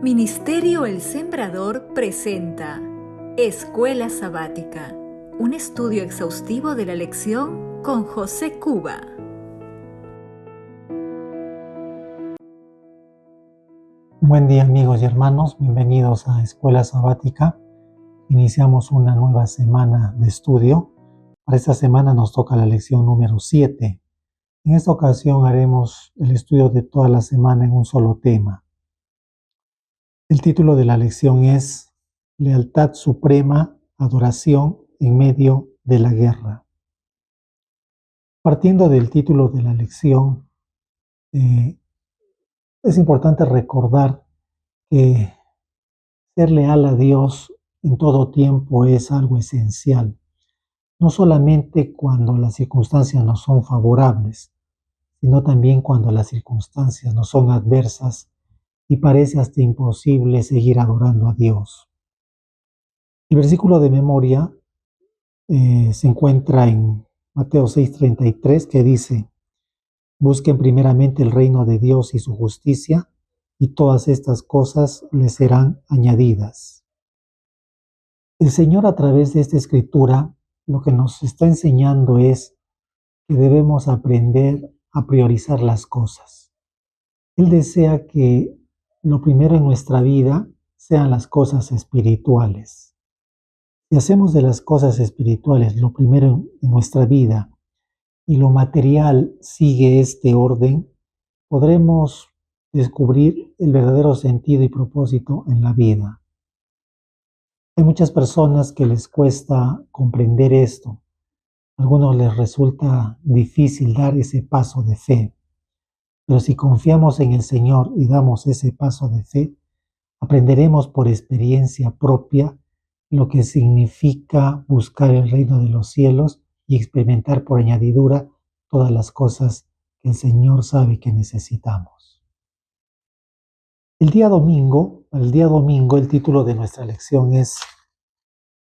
Ministerio El Sembrador presenta Escuela Sabática, un estudio exhaustivo de la lección con José Cuba. Buen día amigos y hermanos, bienvenidos a Escuela Sabática. Iniciamos una nueva semana de estudio. Para esta semana nos toca la lección número 7. En esta ocasión haremos el estudio de toda la semana en un solo tema. El título de la lección es Lealtad Suprema, Adoración en medio de la guerra. Partiendo del título de la lección, es importante recordar que ser leal a Dios en todo tiempo es algo esencial, no solamente cuando las circunstancias no son favorables, sino también cuando las circunstancias no son adversas y parece hasta imposible seguir adorando a Dios. El versículo de memoria se encuentra en Mateo 6:33, que dice: busquen primeramente el reino de Dios y su justicia, y todas estas cosas les serán añadidas. El Señor, a través de esta escritura, lo que nos está enseñando es que debemos aprender a priorizar las cosas. Él desea que lo primero en nuestra vida sean las cosas espirituales. Si hacemos de las cosas espirituales lo primero en nuestra vida y lo material sigue este orden, podremos descubrir el verdadero sentido y propósito en la vida. Hay muchas personas que les cuesta comprender esto. A algunos les resulta difícil dar ese paso de fe. Pero si confiamos en el Señor y damos ese paso de fe, aprenderemos por experiencia propia lo que significa buscar el reino de los cielos y experimentar por añadidura todas las cosas que el Señor sabe que necesitamos. El día domingo, el título de nuestra lección es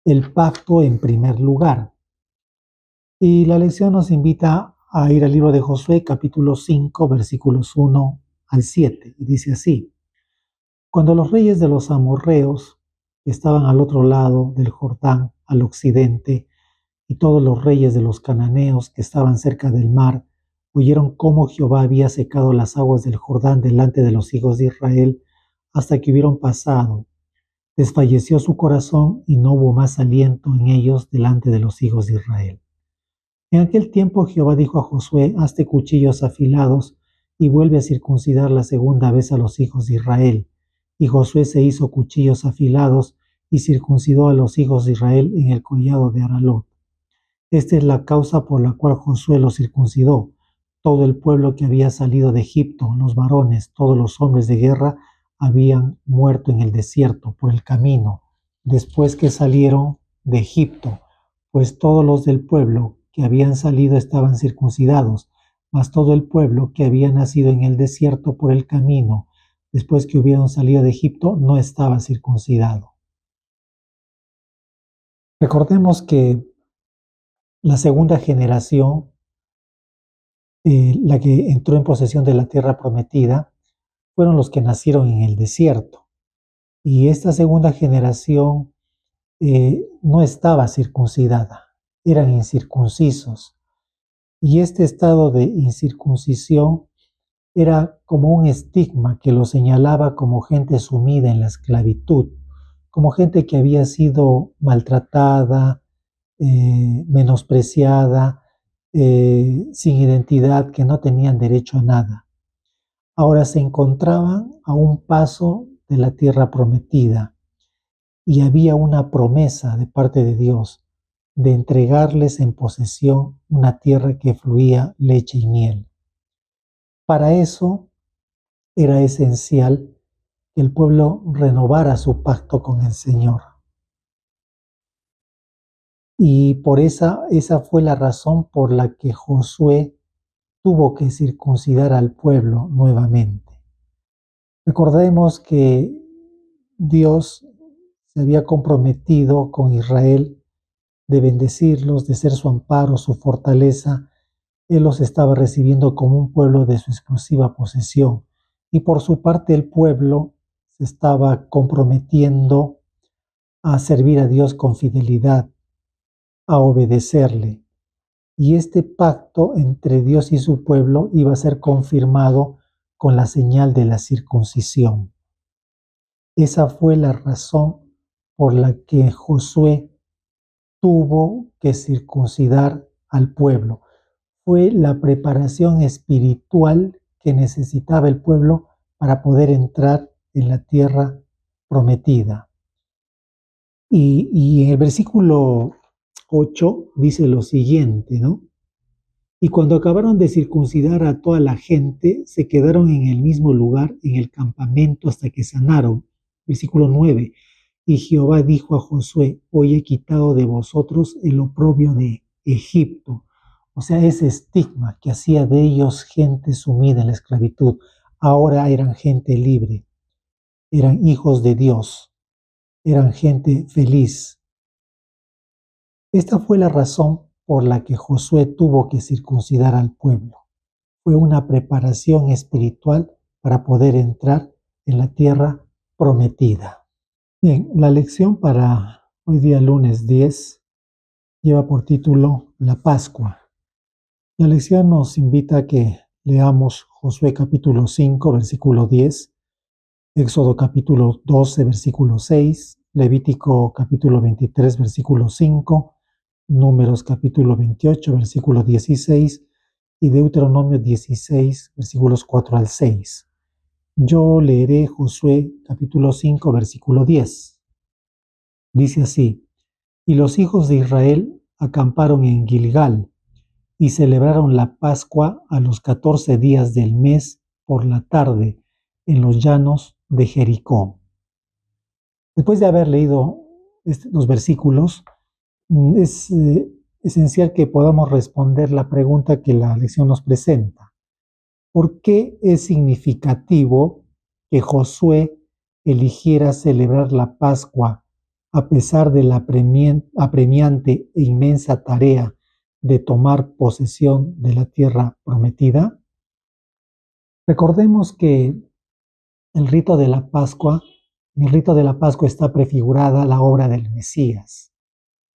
El pacto en primer lugar. Y la lección nos invita a ir al libro de Josué, capítulo 5, versículos 1 al 7. Y dice así: cuando los reyes de los amorreos, que estaban al otro lado del Jordán, al occidente, y todos los reyes de los cananeos, que estaban cerca del mar, oyeron cómo Jehová había secado las aguas del Jordán delante de los hijos de Israel, hasta que hubieron pasado, desfalleció su corazón y no hubo más aliento en ellos delante de los hijos de Israel. En aquel tiempo Jehová dijo a Josué: hazte cuchillos afilados y vuelve a circuncidar la segunda vez a los hijos de Israel. Y Josué se hizo cuchillos afilados y circuncidó a los hijos de Israel en el collado de Aralot. Esta es la causa por la cual Josué los circuncidó. Todo el pueblo que había salido de Egipto, los varones, todos los hombres de guerra, habían muerto en el desierto por el camino, después que salieron de Egipto, pues todos los del pueblo que habían salido estaban circuncidados, mas todo el pueblo que había nacido en el desierto por el camino, después que hubieron salido de Egipto, no estaba circuncidado. Recordemos que la segunda generación, la que entró en posesión de la tierra prometida, fueron los que nacieron en el desierto. Y esta segunda generación no estaba circuncidada, eran incircuncisos. Y este estado de incircuncisión era como un estigma que lo señalaba como gente sumida en la esclavitud, como gente que había sido maltratada, menospreciada, sin identidad, que no tenían derecho a nada. Ahora se encontraban a un paso de la tierra prometida y había una promesa de parte de Dios de entregarles en posesión una tierra que fluía leche y miel. Para eso era esencial que el pueblo renovara su pacto con el Señor. Y por esa fue la razón por la que Josué tuvo que circuncidar al pueblo nuevamente. Recordemos que Dios se había comprometido con Israel de bendecirlos, de ser su amparo, su fortaleza. Él los estaba recibiendo como un pueblo de su exclusiva posesión. Y por su parte el pueblo se estaba comprometiendo a servir a Dios con fidelidad, a obedecerle. Y este pacto entre Dios y su pueblo iba a ser confirmado con la señal de la circuncisión. Esa fue la razón por la que Josué tuvo que circuncidar al pueblo. Fue la preparación espiritual que necesitaba el pueblo para poder entrar en la tierra prometida. Y en el versículo 8 dice lo siguiente, ¿no? Y cuando acabaron de circuncidar a toda la gente, se quedaron en el mismo lugar, en el campamento, hasta que sanaron. Versículo 9. Y Jehová dijo a Josué: hoy he quitado de vosotros el oprobio de Egipto. O sea, ese estigma que hacía de ellos gente sumida en la esclavitud. Ahora eran gente libre, eran hijos de Dios, eran gente feliz. Esta fue la razón por la que Josué tuvo que circuncidar al pueblo. Fue una preparación espiritual para poder entrar en la tierra prometida. Bien, la lección para hoy día lunes 10 lleva por título La Pascua. La lección nos invita a que leamos Josué capítulo 5, versículo 10, Éxodo capítulo 12, versículo 6, Levítico capítulo 23, versículo 5, Números capítulo 28, versículo 16 y Deuteronomio 16, versículos 4 al 6. Yo leeré Josué capítulo 5, versículo 10. Dice así: y los hijos de Israel acamparon en Gilgal y celebraron la Pascua a los 14 días del mes por la tarde en los llanos de Jericó. Después de haber leído los versículos, es esencial que podamos responder la pregunta que la lección nos presenta. ¿Por qué es significativo que Josué eligiera celebrar la Pascua a pesar de la apremiante e inmensa tarea de tomar posesión de la tierra prometida? Recordemos que el rito de la Pascua, en el rito de la Pascua está prefigurada la obra del Mesías.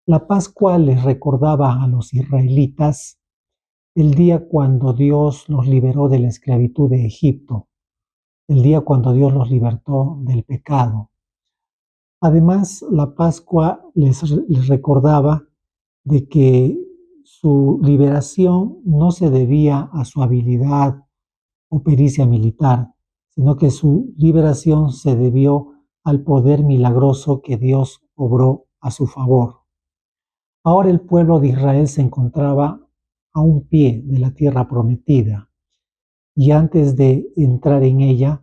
La Pascua les recordaba a los israelitas el día cuando Dios los liberó de la esclavitud de Egipto, el día cuando Dios los libertó del pecado. Además, la Pascua les recordaba de que su liberación no se debía a su habilidad o pericia militar, sino que su liberación se debió al poder milagroso que Dios obró a su favor. Ahora el pueblo de Israel se encontraba a un pie de la tierra prometida, y antes de entrar en ella,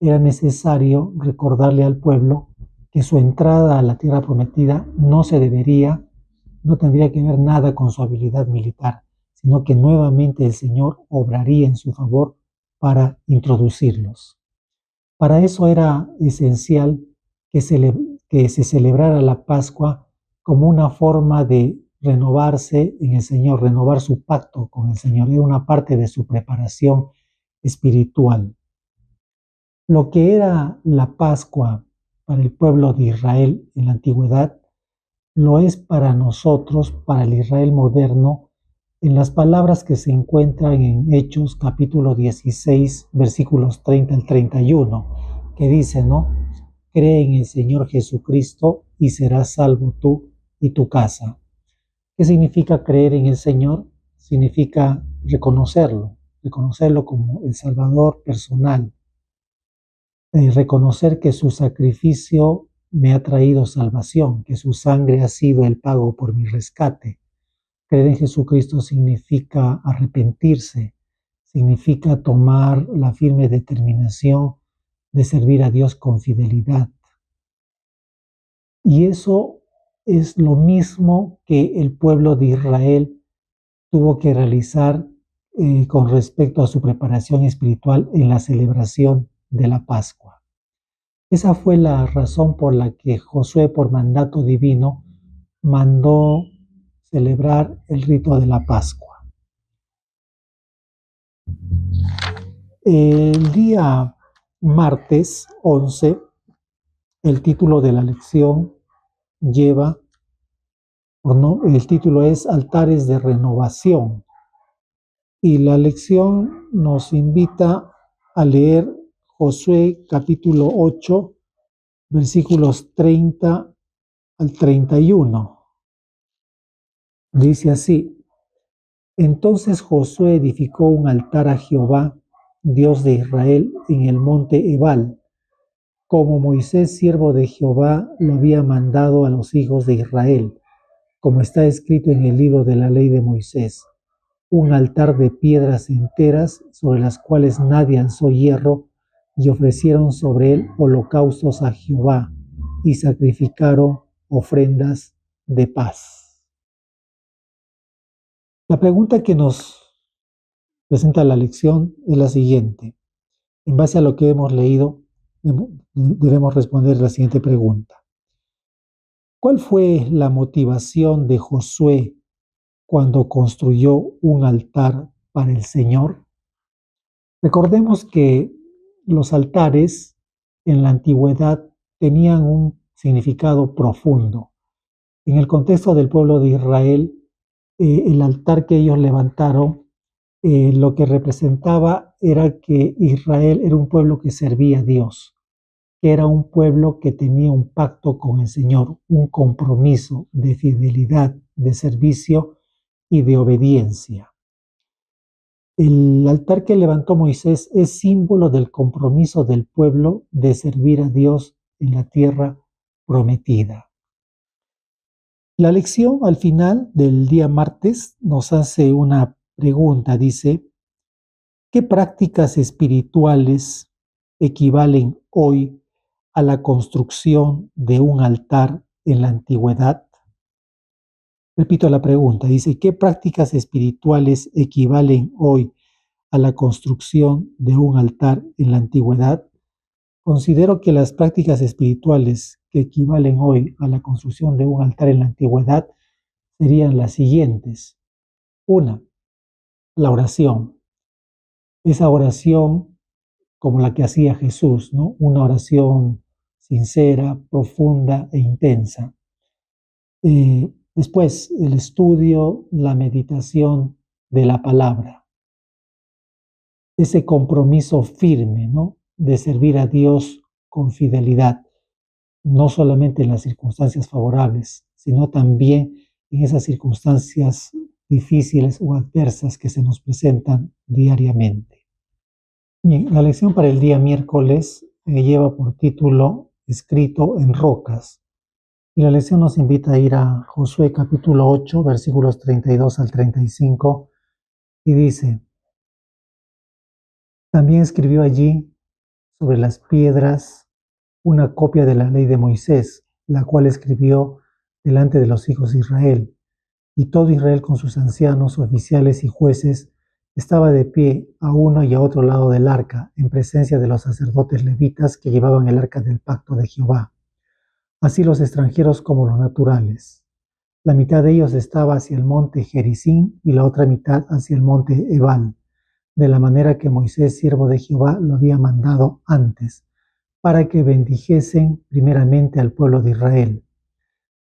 era necesario recordarle al pueblo que su entrada a la tierra prometida no tendría que ver nada con su habilidad militar, sino que nuevamente el Señor obraría en su favor para introducirlos. Para eso era esencial que se celebrara la Pascua como una forma de renovarse en el Señor, renovar su pacto con el Señor. Era una parte de su preparación espiritual. Lo que era la Pascua para el pueblo de Israel en la antigüedad, lo es para nosotros, para el Israel moderno, en las palabras que se encuentran en Hechos capítulo 16, versículos 30 al 31, que dice, ¿no? Cree en el Señor Jesucristo y serás salvo tú y tu casa. ¿Qué significa creer en el Señor? Significa reconocerlo como el Salvador personal, reconocer que su sacrificio me ha traído salvación, que su sangre ha sido el pago por mi rescate. Creer en Jesucristo significa arrepentirse, significa tomar la firme determinación de servir a Dios con fidelidad. Y eso es lo mismo que el pueblo de Israel tuvo que realizar con respecto a su preparación espiritual en la celebración de la Pascua. Esa fue la razón por la que Josué, por mandato divino, mandó celebrar el rito de la Pascua. El día martes 11 El título de la lección lleva, el título es Altares de Renovación. Y la lección nos invita a leer Josué capítulo 8, versículos 30 al 31. Dice así: Entonces Josué edificó un altar a Jehová, Dios de Israel, en el monte Ebal, como Moisés, siervo de Jehová, lo había mandado a los hijos de Israel, como está escrito en el libro de la ley de Moisés. Un altar de piedras enteras sobre las cuales nadie alzó hierro, y ofrecieron sobre él holocaustos a Jehová, y sacrificaron ofrendas de paz. La pregunta que nos presenta la lección es la siguiente. En base a lo que hemos leído, debemos responder la siguiente pregunta. ¿Cuál fue la motivación de Josué cuando construyó un altar para el Señor? Recordemos que los altares en la antigüedad tenían un significado profundo. En el contexto del pueblo de Israel, el altar que ellos levantaron, lo que representaba era que Israel era un pueblo que servía a Dios, que era un pueblo que tenía un pacto con el Señor, un compromiso de fidelidad, de servicio y de obediencia. El altar que levantó Moisés es símbolo del compromiso del pueblo de servir a Dios en la tierra prometida. La lección al final del día martes nos hace una pregunta, dice: ¿qué prácticas espirituales equivalen hoy a la construcción de un altar en la antigüedad? Repito la pregunta, dice: ¿qué prácticas espirituales equivalen hoy a la construcción de un altar en la antigüedad? Considero que las prácticas espirituales que equivalen hoy a la construcción de un altar en la antigüedad serían las siguientes. Una, la oración. Esa oración como la que hacía Jesús, ¿no? Una oración sincera, profunda e intensa. Después, el estudio, la meditación de la palabra. Ese compromiso firme, ¿no? De servir a Dios con fidelidad, no solamente en las circunstancias favorables, sino también en esas circunstancias difíciles o adversas que se nos presentan diariamente. Bien, la lección para el día miércoles lleva por título Escrito en rocas. Y la lección nos invita a ir a Josué capítulo 8, versículos 32 al 35, y dice: También escribió allí sobre las piedras una copia de la ley de Moisés, la cual escribió delante de los hijos de Israel. Y todo Israel con sus ancianos, oficiales y jueces estaba de pie a uno y a otro lado del arca, en presencia de los sacerdotes levitas que llevaban el arca del pacto de Jehová, así los extranjeros como los naturales. La mitad de ellos estaba hacia el monte Gerizim y la otra mitad hacia el monte Ebal, de la manera que Moisés, siervo de Jehová, lo había mandado antes, para que bendijesen primeramente al pueblo de Israel.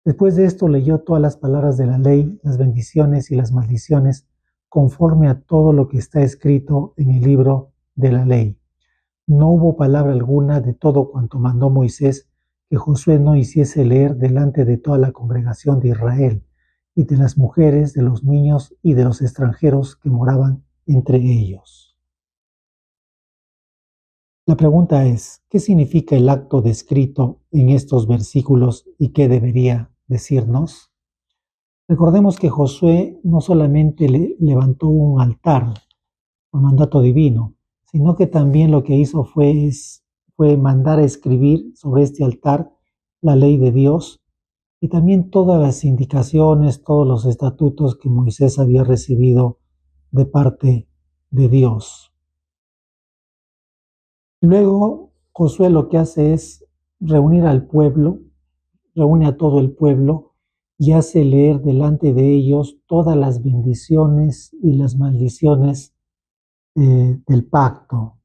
Después de esto leyó todas las palabras de la ley, las bendiciones y las maldiciones, conforme a todo lo que está escrito en el libro de la ley. No hubo palabra alguna de todo cuanto mandó Moisés que Josué no hiciese leer delante de toda la congregación de Israel, y de las mujeres, de los niños y de los extranjeros que moraban entre ellos. La pregunta es, ¿qué significa el acto descrito en estos versículos y qué debería decirnos? Recordemos que Josué no solamente levantó un altar por mandato divino, sino que también lo que hizo fue mandar a escribir sobre este altar la ley de Dios y también todas las indicaciones, todos los estatutos que Moisés había recibido de parte de Dios. Luego, Josué lo que hace es reunir al pueblo, reúne a todo el pueblo y hace leer delante de ellos todas las bendiciones y las maldiciones del pacto.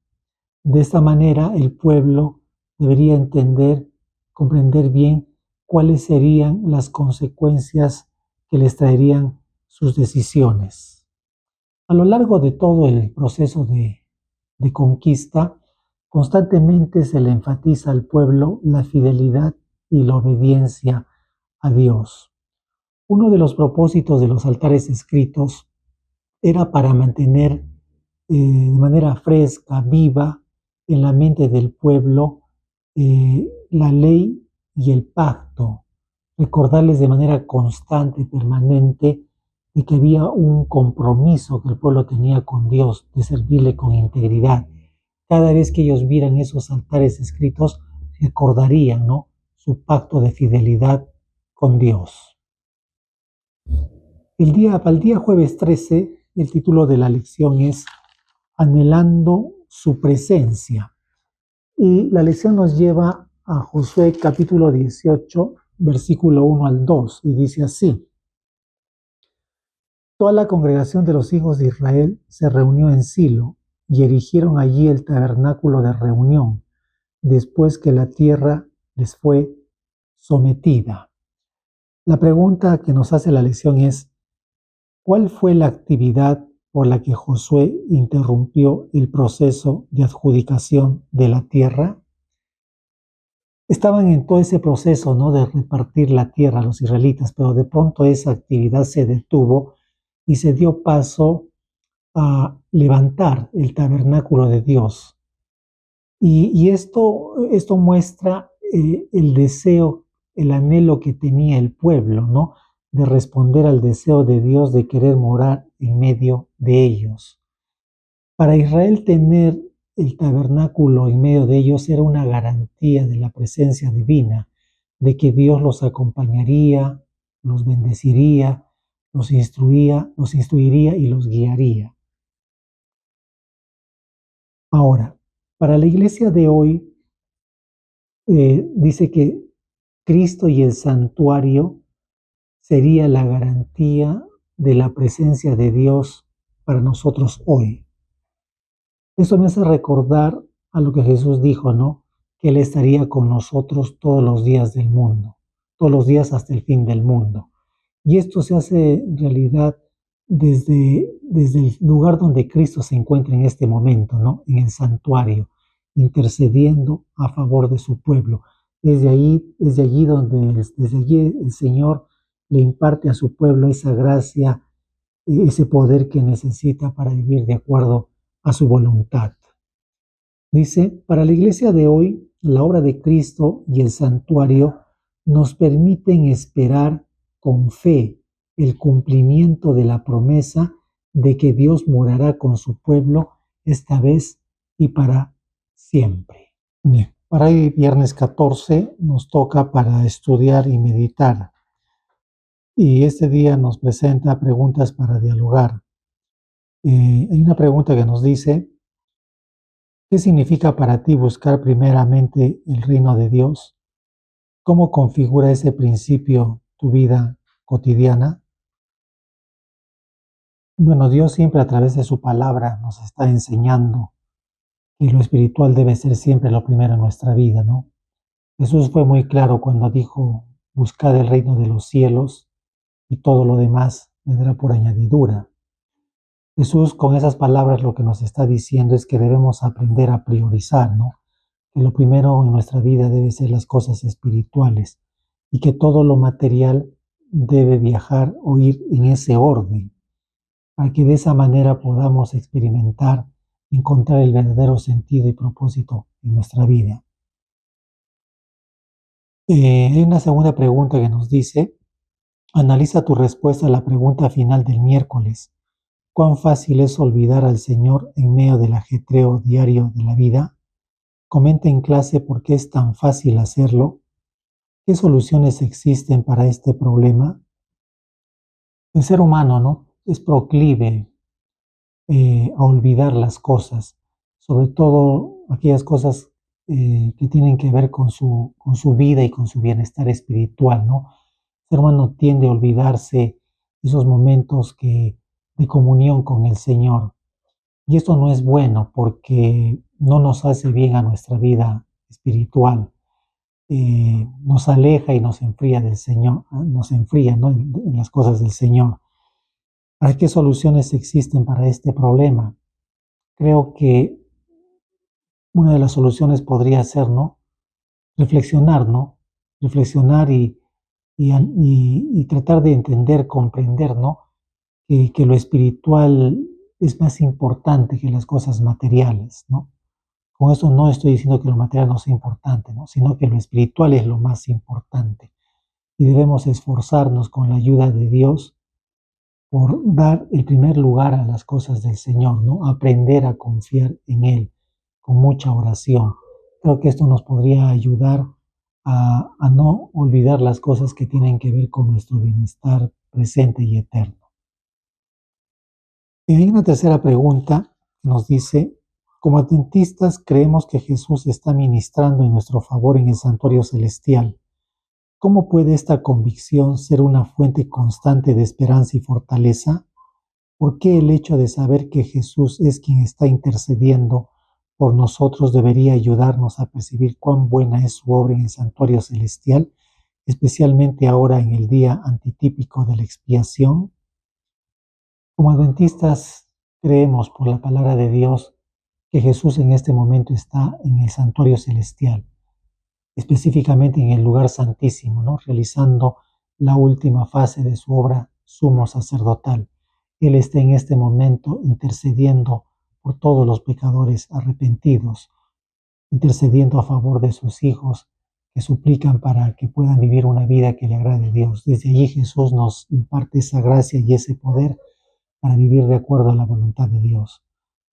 De esta manera, el pueblo debería entender comprender bien cuáles serían las consecuencias que les traerían sus decisiones. A lo largo de todo el proceso de conquista, constantemente se le enfatiza al pueblo la fidelidad y la obediencia a Dios. Uno de los propósitos de los altares escritos era para mantener de manera fresca, viva, en la mente del pueblo la ley y el pacto, recordarles de manera constante, permanente, de que había un compromiso que el pueblo tenía con Dios, de servirle con integridad. Cada vez que ellos vieran esos altares escritos, recordarían, ¿no?, su pacto de fidelidad con Dios. Para el día jueves 13, el título de la lección es Anhelando su presencia. Y la lección nos lleva a Josué capítulo 18, versículo 1 al 2, y dice así: Toda la congregación de los hijos de Israel se reunió en Silo y erigieron allí el tabernáculo de reunión, después que la tierra les fue sometida. La pregunta que nos hace la lección es: ¿cuál fue la actividad por la que Josué interrumpió el proceso de adjudicación de la tierra? Estaban en todo ese proceso, ¿no?, de repartir la tierra a los israelitas, pero de pronto esa actividad se detuvo y se dio paso a levantar el tabernáculo de Dios. Y esto muestra el deseo, el anhelo que tenía el pueblo, ¿no?, de responder al deseo de Dios de querer morar en medio de ellos. Para Israel, tener el tabernáculo en medio de ellos era una garantía de la presencia divina, de que Dios los acompañaría, los bendeciría, los instruiría y los guiaría. Ahora, para la iglesia de hoy, dice que Cristo y el santuario sería la garantía de la presencia de Dios para nosotros hoy. Eso me hace recordar a lo que Jesús dijo, ¿no?, que Él estaría con nosotros todos los días del mundo, todos los días hasta el fin del mundo. Y esto se hace realidad desde el lugar donde Cristo se encuentra en este momento, ¿no?, en el santuario, intercediendo a favor de su pueblo. Desde allí el Señor le imparte a su pueblo esa gracia, ese poder que necesita para vivir de acuerdo a su voluntad. Dice, para la iglesia de hoy, la obra de Cristo y el santuario nos permiten esperar con fe el cumplimiento de la promesa de que Dios morará con su pueblo esta vez y para siempre. Bien, para hoy viernes 14 nos toca para estudiar y meditar. Y este día nos presenta preguntas para dialogar. Hay una pregunta que nos dice: ¿qué significa para ti buscar primeramente el reino de Dios? ¿Cómo configura ese principio tu vida cotidiana? Bueno, Dios siempre a través de su palabra nos está enseñando que lo espiritual debe ser siempre lo primero en nuestra vida, ¿no? Jesús fue muy claro cuando dijo: buscad el reino de los cielos y todo lo demás vendrá por añadidura. Jesús con esas palabras lo que nos está diciendo es que debemos aprender a priorizar, ¿no? Que lo primero en nuestra vida debe ser las cosas espirituales y que todo lo material debe viajar o ir en ese orden, para que de esa manera podamos experimentar, encontrar el verdadero sentido y propósito en nuestra vida. Hay una segunda pregunta que nos dice: analiza tu respuesta a la pregunta final del miércoles. ¿Cuán fácil es olvidar al Señor en medio del ajetreo diario de la vida? Comenta en clase por qué es tan fácil hacerlo. ¿Qué soluciones existen para este problema? El ser humano, ¿no?, es proclive a olvidar las cosas, sobre todo aquellas cosas que tienen que ver con su vida y con su bienestar espiritual, ¿no? El ser humano tiende a olvidarse esos momentos de comunión con el Señor. Y esto no es bueno porque no nos hace bien a nuestra vida espiritual. nos aleja y nos enfría del Señor, nos enfría, ¿no?, en las cosas del Señor. ¿Para qué soluciones existen para este problema? Creo que una de las soluciones podría ser, ¿no?, reflexionar, ¿no? Reflexionar y tratar de entender, comprender, ¿no?, que lo espiritual es más importante que las cosas materiales, ¿no? Con eso no estoy diciendo que lo material no sea importante, ¿no?, sino que lo espiritual es lo más importante. Y debemos esforzarnos con la ayuda de Dios por dar el primer lugar a las cosas del Señor, ¿no? Aprender a confiar en Él con mucha oración. Creo que esto nos podría ayudar a no olvidar las cosas que tienen que ver con nuestro bienestar presente y eterno. Y hay una tercera pregunta que nos dice: como adventistas creemos que Jesús está ministrando en nuestro favor en el santuario celestial. ¿Cómo puede esta convicción ser una fuente constante de esperanza y fortaleza? ¿Por qué el hecho de saber que Jesús es quien está intercediendo por nosotros debería ayudarnos a percibir cuán buena es su obra en el santuario celestial, especialmente ahora en el día antitípico de la expiación? Como adventistas creemos por la palabra de Dios que Jesús en este momento está en el santuario celestial, específicamente en el lugar santísimo, ¿no?, realizando la última fase de su obra sumo sacerdotal. Él está en este momento intercediendo por todos los pecadores arrepentidos, intercediendo a favor de sus hijos que suplican para que puedan vivir una vida que le agrade a Dios. Desde allí Jesús nos imparte esa gracia y ese poder para vivir de acuerdo a la voluntad de Dios.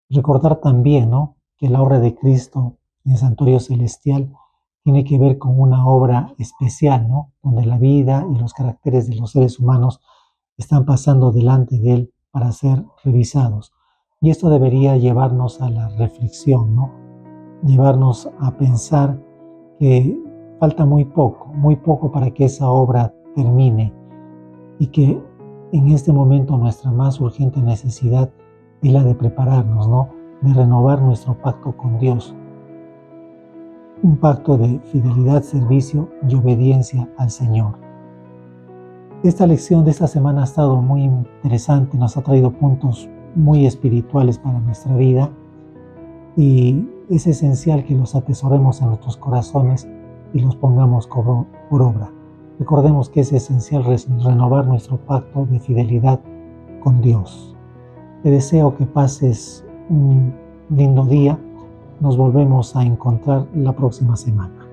Recordar también, ¿no?, que la obra de Cristo en el santuario celestial tiene que ver con una obra especial, ¿no?, donde la vida y los caracteres de los seres humanos están pasando delante de Él para ser revisados. Y esto debería llevarnos a la reflexión, ¿no?, llevarnos a pensar que falta muy poco para que esa obra termine y que en este momento nuestra más urgente necesidad es la de prepararnos, ¿no?, de renovar nuestro pacto con Dios, un pacto de fidelidad, servicio y obediencia al Señor. Esta lección de esta semana ha estado muy interesante, nos ha traído puntos muy espirituales para nuestra vida y es esencial que los atesoremos en nuestros corazones y los pongamos por obra. Recordemos que es esencial renovar nuestro pacto de fidelidad con Dios. Te deseo que pases un lindo día. Nos volvemos a encontrar la próxima semana.